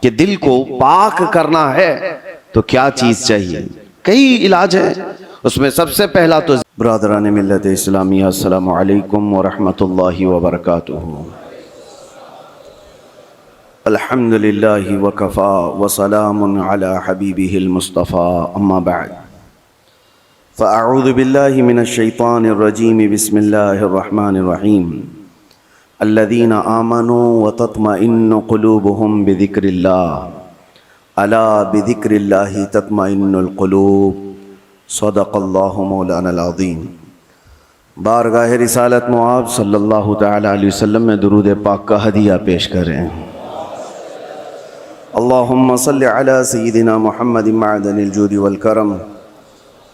कि दिल को पाक करना है तो क्या चीज चाहिए? कई इलाज है, उसमें सबसे पहला तो ब्रदरान मिल्लत इस्लामिया, अस्सलामु अलैकुम व रहमतुल्लाहि व बरकातुहू। अल्हम्दुलिल्लाहि व कफ़ा व सलामुन अला हबीबिहिल मुस्तफ़ा, अम्मा बअद। फ़अऊज़ु बिल्लाहि मिनश शैतानिर रजीम, बिस्मिल्लाहिर रहमानिर रहीम। अल्लज़ीना आमनू व तत्मइन्नु क़ुलूबुहुम बिज़िक्रिल्लाह, अला बिज़िक्रिल्लाहि तत्मइन्नुल क़ुलूब। सदक़ल्लाहु मौलानाल अज़ीम। बारगाह रिसालत मुआब सल्लल्लाहु तआला अलैहि वसल्लम में दुरूद पाक का हदिया पेश करें। अल्लाहुम्मा सल्लि अला सय्यिदिना मुहम्मदिन मअदनिल जूदि वल करम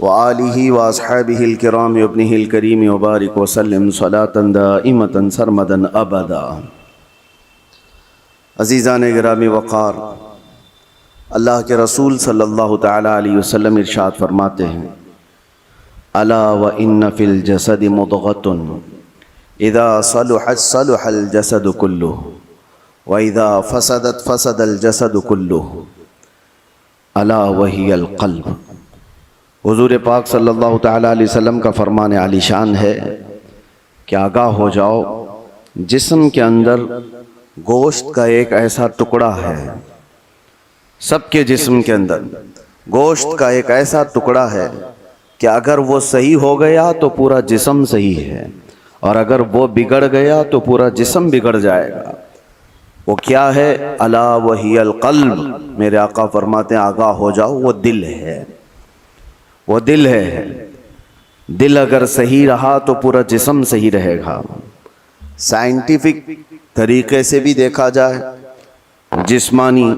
व आलिहि व अस्हाबिहिल किराम व इब्निहिल करीम व बारिक व सल्लिम सलातन दाइमतन सरमदन अबदा। अज़ीज़ान गिरामी वक़ार, अल्लाह के रसूल सल्लल्लाहु तआला अलैहि वसल्लम इरशाद फरमाते हैं, अला व इन्न फिल जसदि मुदग़तुन इज़ा सलुहत सलुहल जसदु कुल्लुहु व इज़ा फसदत फसदल जसदु कुल्लुहु, अला वहियल क़ल्ब। हुज़ूर पाक सल्लल्लाहु तआला अलैहि वसल्लम का फरमान आलीशान है कि आगाह हो जाओ, जिस्म के अंदर गोश्त का एक ऐसा टुकड़ा है, सबके जिस्म के अंदर गोश्त का एक ऐसा टुकड़ा है कि अगर वो सही हो गया तो पूरा जिस्म सही है, और अगर वो बिगड़ गया तो पूरा जिस्म बिगड़ जाएगा। वो क्या है? अला वहियल क़ल्ब। मेरे आका फरमाते हैं, आगाह हो जाओ, वो दिल है, वो दिल है। दिल अगर सही रहा तो पूरा जिस्म सही रहेगा। साइंटिफिक तरीके से भी देखा जाए, जिस्मानी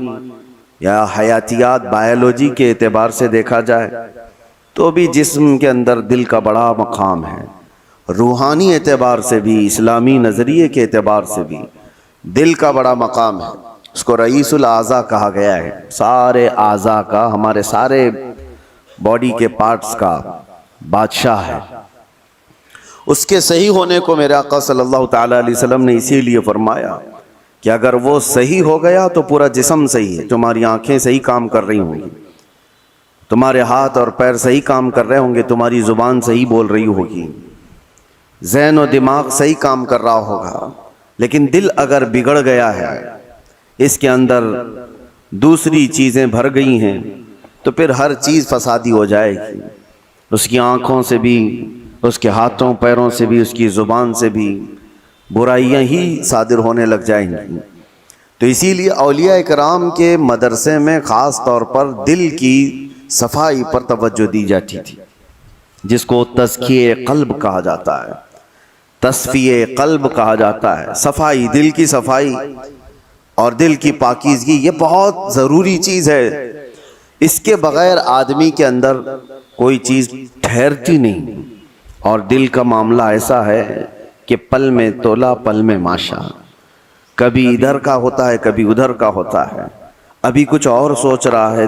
या हयातियात बायोलॉजी के एतबार से देखा जाए तो भी जिस्म के अंदर दिल का बड़ा मकाम है। रूहानी एतबार से भी, इस्लामी नज़रिए के एतबार से भी दिल का बड़ा मकाम है। उसको रईसुल आज़ा कहा गया है, सारे आज़ा का, हमारे सारे बॉडी के पार्ट्स का बादशाह है। उसके सही होने को मेरे आका सल्लल्लाहु तआला अलैहि वसल्लम ने इसीलिए फरमाया कि अगर वो सही हो गया तो पूरा जिस्म सही है। तुम्हारी आंखें सही काम कर रही होंगी, तुम्हारे हाथ और पैर सही काम कर रहे होंगे, तुम्हारी ज़ुबान सही बोल रही होगी, ज़हन और दिमाग सही काम कर रहा होगा। लेकिन दिल अगर बिगड़ गया है, इसके अंदर दूसरी चीज़ें भर गई हैं, तो फिर हर चीज़ फसादी हो जाएगी। उसकी आँखों से भी, उसके हाथों पैरों से भी, उसकी ज़ुबान से भी बुराइयां ही सादिर होने लग जाएंगी। तो इसीलिए औलिया इकराम के मदरसे में ख़ास तौर पर दिल की सफाई पर तवज्जो दी जाती थी, जिसको तज़किये क़ल्ब कहा जाता है, तस्फ़िये क़ल्ब कहा जाता है। सफाई, दिल की सफाई और दिल की पाकीज़गी, ये बहुत ज़रूरी चीज़ है। इसके बग़ैर आदमी के अंदर कोई चीज़ ठहरती नहीं। और दिल का मामला ऐसा है कि पल में तोला पल में माशा, कभी इधर का होता है कभी उधर का होता है। अभी कुछ और सोच रहा है,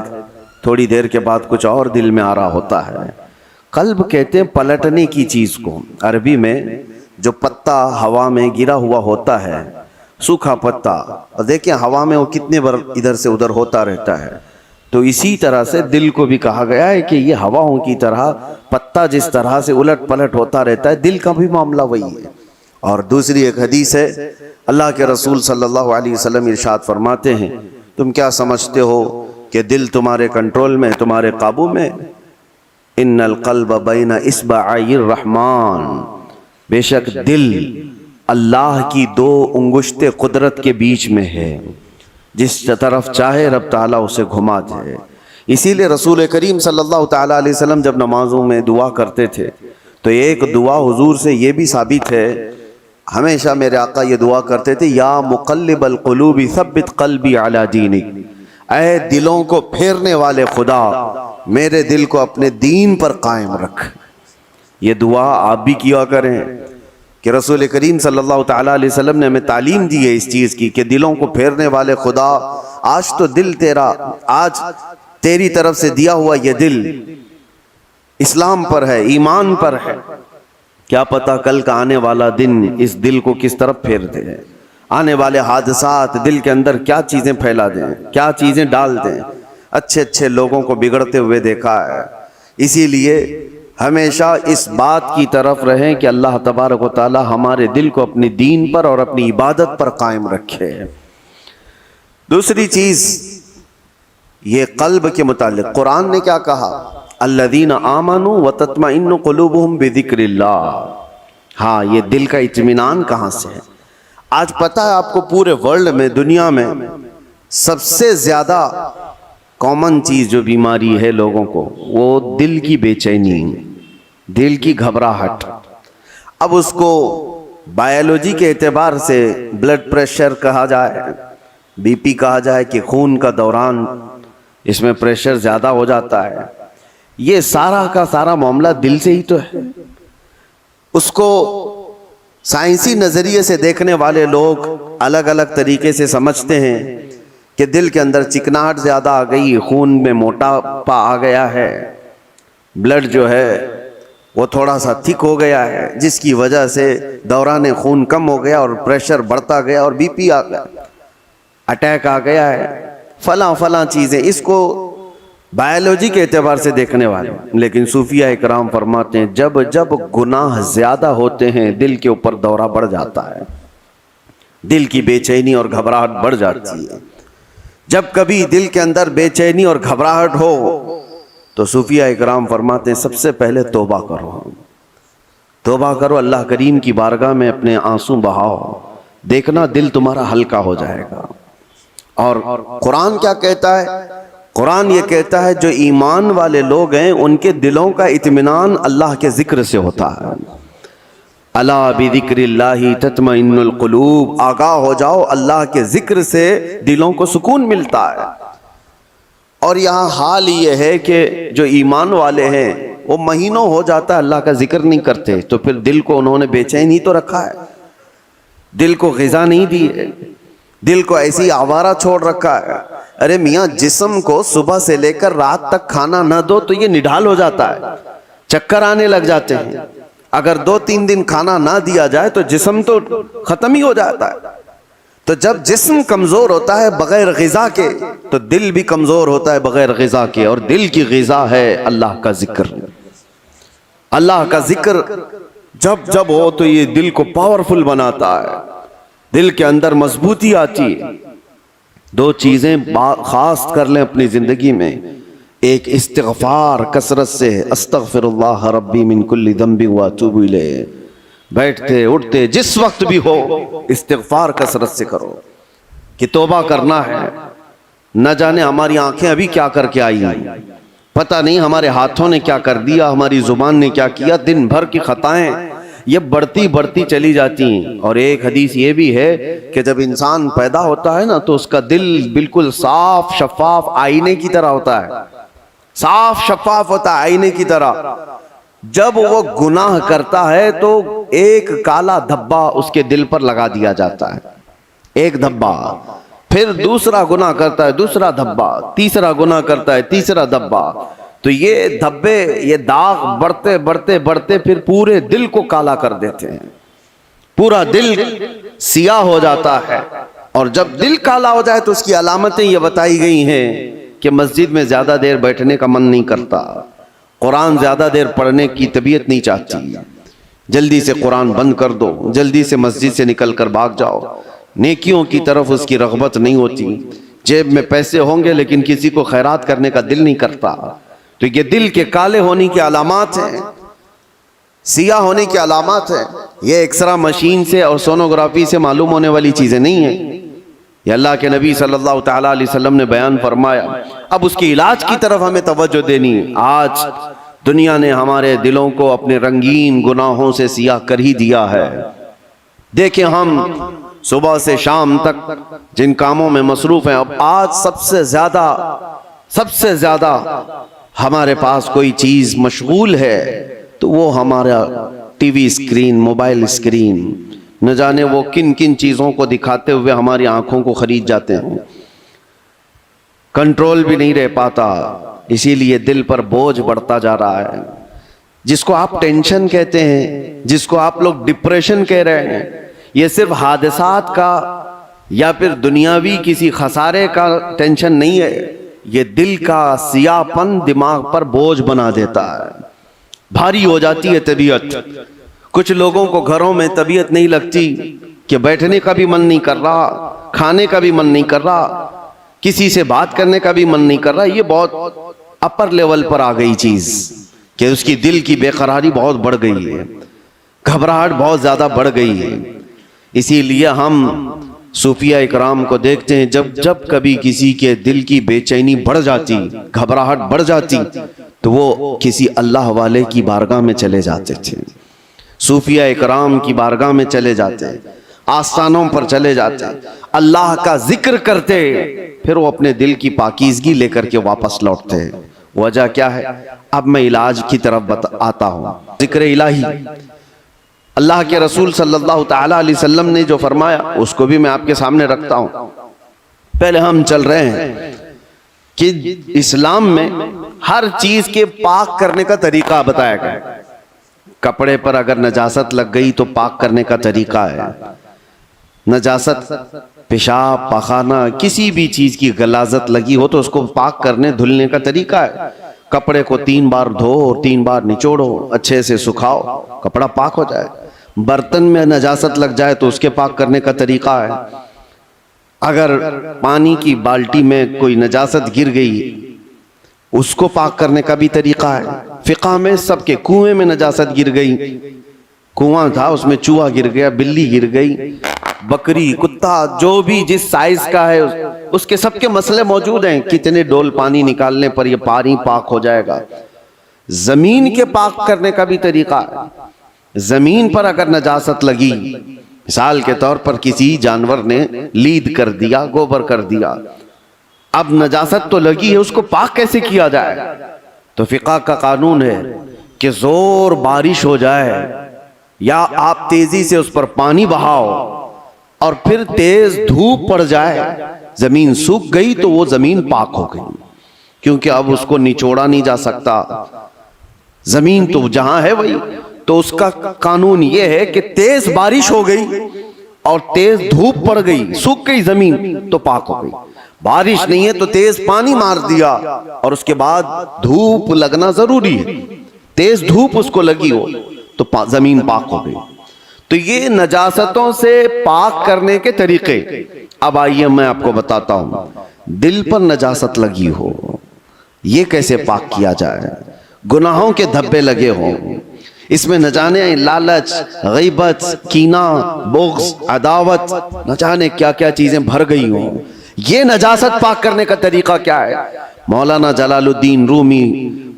थोड़ी देर के बाद कुछ और दिल में आ रहा होता है। क़ल्ब कहते हैं पलटने की चीज़ को। अरबी में जो पत्ता हवा में गिरा हुआ होता है, सूखा पत्ता, और देखिए हवा में वो कितने बार इधर से उधर होता रहता है, तो इसी तरह से दिल को भी कहा गया है कि ये हवाओं की तरह, पत्ता जिस तरह से उलट पलट होता रहता है, दिल का भी मामला वही है। और दूसरी एक हदीस है, अल्लाह के रसूल सल्लल्लाहु अलैहि वसल्लम इरशाद फरमाते हैं, तुम क्या समझते हो कि दिल तुम्हारे कंट्रोल में, तुम्हारे काबू में? इन्नल क़ल्ब बैन इस्बअइर रहमान, बेशक दिल अल्लाह की दो उंगुश्ते कुदरत के बीच में है, जिस तरफ चाहे रब ताला उसे घुमा दे। इसीलिए रसूल करीम सल्लल्लाहु तआला अलैहि वसल्लम जब नमाजों में दुआ करते थे तो एक दुआ हुजूर से ये भी साबित है, हमेशा मेरे आका ये दुआ करते थे, या मुक़ल्लिबल क़ुलूबि सब्बित क़ल्बी अला दीनिक, ऐ दिलों को फेरने वाले खुदा, मेरे दिल को अपने दीन पर कायम रख। ये दुआ आप भी किया करें कि रसूल करीम सल्लल्लाहु तआला अलैहि वसल्लम ने हमें तालीम दी है इस चीज़ की कि दिलों को फेरने वाले खुदा, आज तो दिल तेरा, आज तेरी तरफ से दिया हुआ ये दिल इस्लाम पर है, ईमान पर है, क्या पता कल का आने वाला दिन इस दिल को किस तरफ फेर दे। आने वाले हादसात दिल के अंदर क्या चीज़ें फैला दें, क्या चीज़ें डाल दें। अच्छे अच्छे लोगों को बिगड़ते हुए देखा है। इसीलिए हमेशा इस बात की तरफ रहें कि अल्लाह तबारक व तआला हमारे दिल को अपनी दीन पर और अपनी इबादत पर कायम रखे। दूसरी चीज़, ये कल्ब के मुतालिक कुरान ने क्या कहा, अल्लज़ीना आमनू व तत्मइन्नु क़ुलूबुहुम बिज़िक्रिल्लाह। हाँ, ये दिल का इत्मीनान कहाँ से है? आज पता है आपको, पूरे वर्ल्ड में, दुनिया में सबसे ज़्यादा कॉमन चीज़ जो बीमारी है लोगों को, वो दिल की बेचैनी, दिल की घबराहट। अब उसको बायोलॉजी के एतबार से ब्लड प्रेशर कहा जाए, बीपी कहा जाए कि खून का दौरान इसमें प्रेशर ज़्यादा हो जाता है। ये सारा का सारा मामला दिल से ही तो है। उसको साइंसी नज़रिए से देखने वाले लोग अलग अलग तरीके से समझते हैं कि दिल के अंदर चिकनाहट ज़्यादा आ गई, खून में मोटापा आ गया है, ब्लड जो है वो थोड़ा सा थिक हो गया है, जिसकी वजह से दौरान खून कम हो गया और प्रेशर बढ़ता गया और बीपी आ गया, अटैक आ गया है, फला फला चीज़ें। इसको बायोलॉजी के एतबार से देखने वाले, लेकिन सूफिया इकराम फरमाते हैं जब जब गुनाह ज़्यादा होते हैं दिल के ऊपर दौरा बढ़ जाता है, दिल की बेचैनी और घबराहट बढ़ जाती है। जब कभी दिल के अंदर बेचैनी और घबराहट हो तो सूफिया इकराम फरमाते हैं सबसे पहले तौबा करो, तौबा करो, अल्लाह करीम की बारगाह में अपने आंसू बहाओ, देखना दिल तुम्हारा हल्का हो जाएगा। और कुरान क्या कहता है? कुरान ये कहता है जो ईमान वाले लोग हैं उनके दिलों का इत्मीनान अल्लाह के जिक्र से होता है। अला बिज़िक्रिल्लाहि तत्मइन्नुल क़ुलूब, आगाह हो जाओ, अल्लाह के जिक्र से दिलों को सुकून मिलता है। और यहाँ हाल ये है कि जो ईमान वाले हैं वो महीनों हो जाता है अल्लाह का जिक्र नहीं करते, तो फिर दिल को उन्होंने बेचैन ही तो रखा है, दिल को ग़िज़ा नहीं दी है, दिल को ऐसी आवारा छोड़ रखा है। अरे मियाँ, जिस्म को सुबह से लेकर रात तक खाना न दो तो ये निढाल हो जाता है, चक्कर आने लग जाते हैं। अगर 2-3 दिन खाना ना दिया जाए तो जिस्म तो खत्म ही हो जाता है। तो जब जिस्म कमजोर होता है बगैर ग़िज़ा के, तो दिल भी कमजोर होता है बगैर ग़िज़ा के। और दिल की ग़िज़ा है अल्लाह का जिक्र। अल्लाह का जिक्र जब जब हो तो ये दिल को पावरफुल बनाता है, दिल के अंदर मजबूती आती है। 2 चीज़ें खास कर लें अपनी ज़िंदगी में, एक इस्तिग़फ़ार कसरत से, अस्तग़फ़िरुल्लाह रब्बी मिन कुल्लि ज़ंबि व अतूबु इलैह, बैठते उठते जिस वक्त भी हो इस्तिग़फ़ार कसरत से करो कि तौबा करना है। न जाने हमारी आंखें अभी क्या करके आई हैं, पता नहीं हमारे हाथों ने क्या कर दिया, हमारी ज़ुबान ने क्या किया, दिन भर की ख़ताएं ये बढ़ती बढ़ती चली जाती हैं। और एक हदीस ये भी है कि जब इंसान पैदा होता है ना तो उसका दिल बिल्कुल साफ शफाफ आईने की तरह होता है, साफ शफाफ होता है आईने की तरह। जब वो गुनाह करता है तो एक काला धब्बा उसके दिल पर लगा दिया जाता है, एक धब्बा, फिर दूसरा गुनाह करता है दूसरा धब्बा, तीसरा गुनाह करता है तीसरा धब्बा। तो ये धब्बे, ये दाग बढ़ते बढ़ते बढ़ते फिर पूरे दिल को काला कर देते हैं, पूरा दिल सियाह हो जाता है। और जब दिल काला हो जाए तो उसकी अलामतें ये बताई गई हैं कि मस्जिद में ज़्यादा देर बैठने का मन नहीं करता, कुरान ज़्यादा देर पढ़ने की तबीयत नहीं चाहती, जल्दी से कुरान बंद कर दो, जल्दी से मस्जिद से निकल कर भाग जाओ, नेकियों की तरफ उसकी रग़बत नहीं होती, जेब में पैसे होंगे लेकिन किसी को खैरात करने का दिल नहीं करता। तो ये दिल के काले होने की अलामात हैं, सियाह होने की अलामात हैं। ये एक्सरा मशीन से और सोनोग्राफी से मालूम होने वाली चीज़ें नहीं हैं। ये अल्लाह के नबी सल्लल्लाहु तआला अलैहि वसल्लम ने बयान फरमाया। अब उसके इलाज की तरफ हमें तवज्जो देनी है। आज दुनिया ने हमारे दिलों को अपने रंगीन गुनाहों से सियाह कर ही दिया है। देखें, हम सुबह से शाम तक जिन कामों में मसरूफ़ हैं, अब आज सबसे ज़्यादा हमारे पास कोई चीज़ मशगूल है तो वो हमारा टीवी स्क्रीन, मोबाइल स्क्रीन, न जाने वो किन किन चीज़ों को दिखाते हुए हमारी आंखों को खरीद जाते हैं, कंट्रोल भी नहीं रह पाता। इसीलिए दिल पर बोझ बढ़ता जा रहा है। जिसको आप टेंशन कहते हैं, जिसको आप लोग डिप्रेशन कह रहे हैं, ये सिर्फ हादसात का या फिर दुनियावी किसी खसारे का टेंशन नहीं है, ये दिल का सियापन दिमाग पर बोझ बना देता है, भारी हो जाती है तबीयत। कुछ लोगों को घरों में तबीयत नहीं लगती कि बैठने का भी मन नहीं कर रहा, खाने का भी मन नहीं कर रहा, किसी से बात करने का भी मन नहीं कर रहा। ये बहुत अपर लेवल पर आ गई चीज कि उसकी दिल की बेकरारी बहुत बढ़ गई है, घबराहट बहुत ज्यादा बढ़ गई है। इसीलिए हम सूफिया इकराम को देखते हैं, जब जब कभी किसी के दिल की बेचैनी बढ़ जाती, घबराहट बढ़ जाती, तो वो किसी अल्लाह वाले की बारगाह में चले जाते थे, सूफिया इकराम की बारगाह में चले जाते, आस्थानों पर चले जाते, अल्लाह का जिक्र करते, फिर वो अपने दिल की पाकीज़गी लेकर के वापस लौटते हैं। वजह क्या है? अब मैं इलाज की तरफ आता हूँ। जिक्र इलाही, अल्लाह के रसूल सल्लल्लाहु ताला अलैहि वसल्लम ने जो फरमाया उसको भी मैं आपके सामने रखता हूँ। पहले हम चल रहे हैं कि इस्लाम में हर चीज के पाक करने का तरीका बताया गया। कपड़े पर अगर नजासत लग गई तो पाक करने का तरीका है। नजासत, पेशाब, पखाना, किसी भी चीज की गलाजत लगी हो तो उसको पाक करने धुलने का तरीका है। कपड़े को 3 बार धो और 3 बार निचोड़ो, अच्छे से सुखाओ, कपड़ा पाक हो जाए। बर्तन में नजासत लग जाए तो उसके पाक करने का तरीका है। अगर पानी की बाल्टी में कोई नजासत गिर गई, उसको पाक करने का भी तरीका है। फिक़ह में सबके, कुएं में नजासत गिर गई, कुआं था उसमें चूहा गिर गया, बिल्ली गिर गई, बकरी, कुत्ता, जो भी जिस साइज का है उसके सबके मसले मौजूद हैं। कितने डोल पानी निकालने पर यह पानी पाक हो जाएगा। जमीन के पाक करने का भी तरीका है। जमीन पर अगर नजासत लगी, मिसाल के तौर पर किसी जानवर ने लीद कर दिया, गोबर कर दिया, अब नजासत तो लगी है, उसको पाक कैसे किया जाए? तो फिक़ह का कानून है कि जोर बारिश हो जाए या आप तेजी से उस पर पानी बहाओ और फिर तेज धूप पड़ जाए, जमीन सूख गई तो वो जमीन पाक हो गई, क्योंकि अब उसको निचोड़ा नहीं जा सकता। जमीन तो जहां है वही। तो उसका कानून ये है कि तेज बारिश हो गई और तेज धूप पड़ गई, सूख गई जमीन, तो पाक हो गई। बारिश नहीं है तो तेज पानी मार दिया और उसके बाद धूप लगना जरूरी है, तेज धूप उसको लगी हो तो जमीन पाक हो गई। तो ये नजासतों से पाक करने के तरीके। अब आइए मैं आपको बताता हूं, दिल पर नजासत लगी हो, ये कैसे पाक किया जाए? गुनाहों के धब्बे लगे हों, इसमें न जाने लालच, गीबत, कीना, बुग़्ज़, अदावत, न जाने क्या क्या चीजें भर गई हों, ये नजासत पाक करने का तरीका क्या है? मौलाना जलालुद्दीन रूमी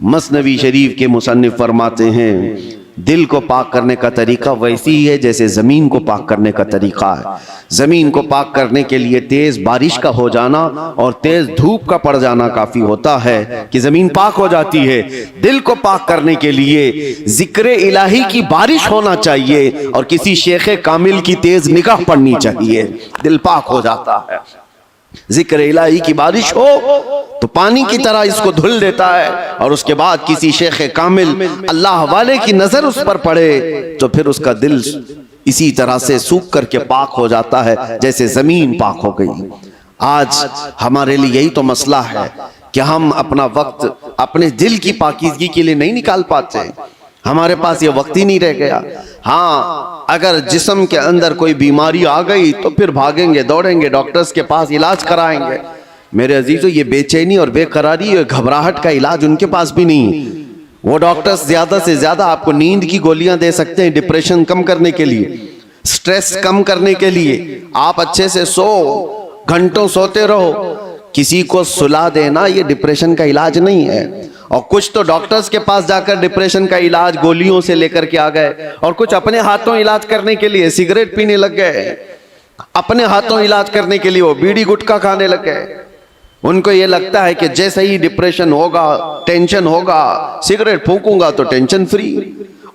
मसनवी शरीफ के मुसन्निफ फरमाते हैं, दिल को पाक करने का तरीका वैसी ही है जैसे जमीन को पाक करने का तरीका है। जमीन को पाक करने के लिए तेज बारिश का हो जाना और तेज धूप का पड़ जाना काफी होता है कि जमीन पाक हो जाती है। दिल को पाक करने के लिए जिक्र इलाही की बारिश होना चाहिए और किसी शेख कामिल की तेज निगाह पड़नी चाहिए, दिल पाक हो जाता है। जिक्र इलाही की बारिश हो तो पानी की तरह इसको धुल देता है और उसके बाद किसी शेख कामिल अल्लाह वाले की नजर उस पर पड़े तो फिर उसका दिल इसी तरह से सूख करके पाक हो जाता है जैसे जमीन पाक हो गई। आज हमारे लिए यही तो मसला है कि हम अपना वक्त अपने दिल की पाकीज़गी के लिए नहीं निकाल पाते, हमारे पास ये वक्त ही नहीं रह गया। हाँ, अगर जिस्म के अंदर कोई बीमारी आ गई तो फिर भागेंगे, दौड़ेंगे, डॉक्टर्स के पास इलाज कराएंगे। मेरे अजीजों, ये बेचैनी और बेकरारी और घबराहट का इलाज उनके पास भी नहीं। वो डॉक्टर्स ज्यादा से ज्यादा आपको नींद की गोलियां दे सकते हैं डिप्रेशन कम करने के लिए, स्ट्रेस कम करने के लिए। आप अच्छे से सो, घंटों सोते रहो, किसी को सुला देना ये डिप्रेशन का इलाज नहीं है। और कुछ तो डॉक्टर्स के पास जाकर डिप्रेशन का इलाज गोलियों से लेकर के आ गए और कुछ अपने हाथों इलाज करने के लिए सिगरेट पीने लग गए, अपने हाथों इलाज करने के लिए वो बीड़ी गुटखा खाने लग गए। उनको ये लगता है कि जैसे ही डिप्रेशन होगा, टेंशन होगा, सिगरेट फूंकूंगा तो टेंशन फ्री।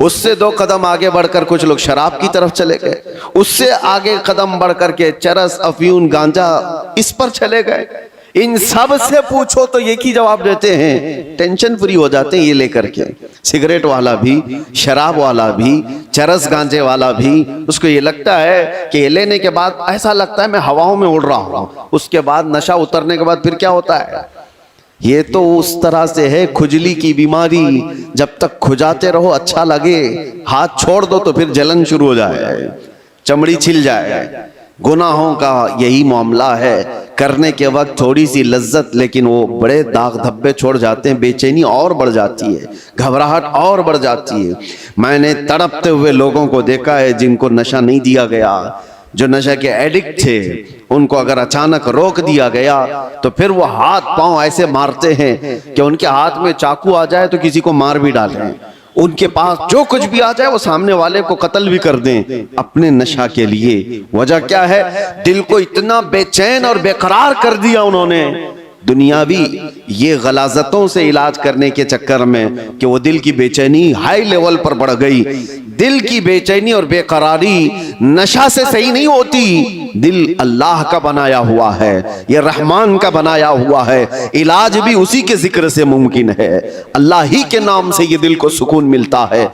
उससे 2 कदम आगे बढ़कर कुछ लोग शराब की तरफ चले गए, उससे आगे कदम बढ़कर के चरस, अफयून, गांजा, इस पर चले गए। इन सब से पूछो तो एक ही जवाब देते हैं, टेंशन फ्री हो जाते हैं ये लेकर के। सिगरेट वाला भी, शराब वाला भी, चरस गांजे वाला भी, उसको ये लगता है कि ये लेने के बाद ऐसा लगता है मैं हवाओं में उड़ रहा हूं, उसके बाद नशा उतरने के बाद फिर क्या होता है। ये तो उस तरह से है खुजली की बीमारी, जब तक खुजाते रहो अच्छा लगे, हाथ छोड़ दो तो फिर जलन शुरू हो जाए, चमड़ी छिल जाए। गुनाहों का यही मामला है, करने के वक्त थोड़ी सी लज्जत, लेकिन वो बड़े दाग धब्बे छोड़ जाते हैं, बेचैनी और बढ़ जाती है, घबराहट और बढ़ जाती है। मैंने तड़पते हुए लोगों को देखा है जिनको नशा नहीं दिया गया, जो नशा के एडिक्ट थे, उनको अगर अचानक रोक दिया गया तो फिर वो हाथ पांव ऐसे मारते हैं कि उनके हाथ में चाकू आ जाए तो किसी को मार भी डालें, उनके पास जो कुछ भी आ जाए वो सामने वाले को कत्ल भी कर दें अपने नशा के लिए। वजह क्या है? दिल को इतना बेचैन और बेकरार कर दिया उन्होंने दुनियावी ये गलाजतों से इलाज करने के चक्कर में कि वो दिल की बेचैनी हाई लेवल पर बढ़ गई। दिल की बेचैनी और बेकरारी नशा से सही नहीं होती, दिल अल्लाह का बनाया हुआ है, ये रहमान का बनाया हुआ है, इलाज भी उसी के जिक्र से मुमकिन है। अल्लाह ही के नाम से ये दिल को सुकून मिलता है।